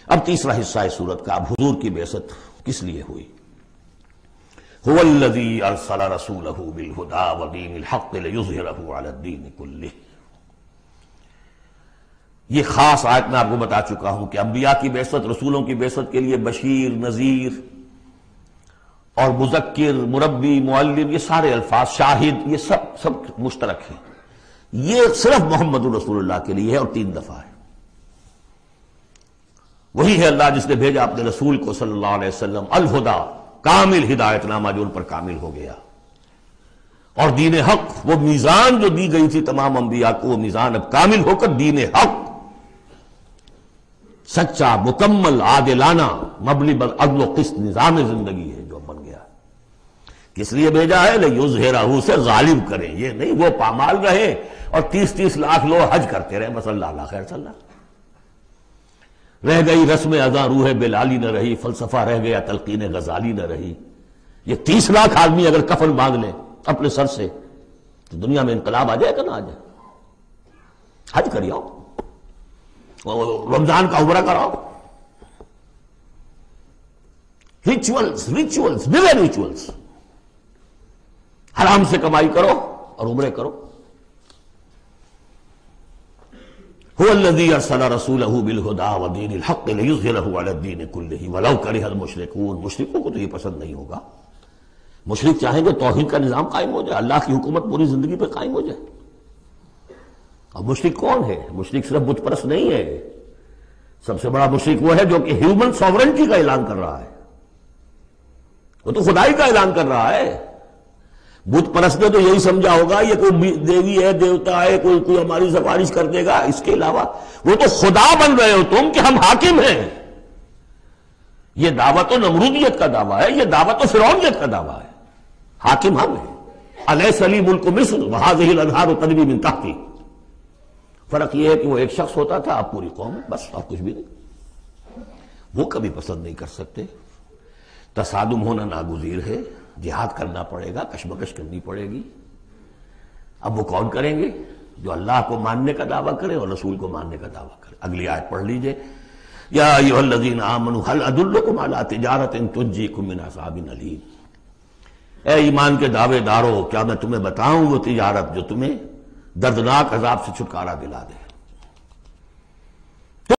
اب تیسرا حصہ ہے سورت کا. اب حضور کی بعثت کس لیے ہوئی؟ هو الذی ارسل رسولہ بالہدی ودین الحق لیظہرہ علی الدین کلہ. یہ خاص آیت میں آپ کو بتا چکا ہوں کہ انبیاء کی بعثت، رسولوں کی بعثت کے لیے بشیر، نذیر اور مذکر، مربی، معلم، یہ سارے الفاظ، شاہد، یہ سب مشترک ہیں. یہ صرف محمد رسول اللہ کے لیے ہے اور 3 دفعہ ہے. وہی ہے اللہ جس نے بھیجا اپنے رسول کو صلی اللہ علیہ وسلم، الہدا، کامل ہدایت نامہ جو ان پر کامل ہو گیا، اور دین حق، وہ میزان جو دی گئی تھی تمام انبیاء کو، وہ میزان اب کامل ہو کر دین حق، سچا، مکمل، عادلانہ، مبنی بر عدل و قسط نظام زندگی ہے جو بن گیا. کس لیے بھیجا ہے؟ لیظہرہ، سے غالب کریں. یہ نہیں وہ پامال رہے اور 30 لاکھ لوگ حج کرتے رہے، بس اللہ خیر صلی اللہ. رہ گئی رسم اذاں روح بلالی نہ رہی، فلسفہ رہ گیا تلقین غزالی نہ رہی. یہ 30 لاکھ آدمی اگر کفن باندھ لیں اپنے سر سے تو دنیا میں انقلاب آ جائے کہ نہ آ جائے. حج کری آؤ، رمضان کا عمرہ کراؤ. ریچولز، ریچولز، حرام سے کمائی کرو اور عمرے کرو. هو الذی ارسل رسولہ بالہدی ودین الحق لیظہرہ علی الدین کلہ ولو کرہ المشرکون. مشرکوں کو تو یہ پسند نہیں ہوگا. مشرک چاہیں گے توحید کا نظام قائم ہو جائے، اللہ کی حکومت پوری زندگی پہ قائم ہو جائے. اب مشرک کون ہے؟ مشرک صرف بت پرست نہیں ہے. سب سے بڑا مشرک وہ ہے جو کہ ہیومن ساورنٹی کا اعلان کر رہا ہے. وہ تو خدائی کا اعلان کر رہا ہے. بت پرست نے تو یہی سمجھا ہوگا یہ کوئی دیوی ہے، دیوتا ہے، کوئی ہماری سفارش کر دے گا. اس کے علاوہ وہ تو خدا بن رہے ہو تم کہ ہم حاکم ہیں. یہ دعوت تو نمرودیت کا دعویٰ ہے، یہ دعوت تو فرعونیت کا دعویٰ ہے. حاکم ہم ہیں. الیس لی ملک مصر وہذہ الانہار تجری من تحتی. فرق یہ ہے کہ وہ ایک شخص ہوتا تھا، اب پوری قوم ہے، بس اور کچھ بھی نہیں. وہ کبھی پسند نہیں کر سکتے. تصادم ہونا ناگزیر ہے، جہاد کرنا پڑے گا، کشمکش کرنی پڑے گی. اب وہ کون کریں گے؟ جو اللہ کو ماننے کا دعویٰ کرے اور رسول کو ماننے کا دعویٰ کرے. اگلی آیت پڑھ لیجئے. یا ایھا الذین آمنوا هل ادلکم علی تجارۃ تنجیکم من عذاب الیم. اے ایمان کے دعوے دارو، کیا میں تمہیں بتاؤں وہ تجارت جو تمہیں دردناک عذاب سے چھٹکارا دلا دے.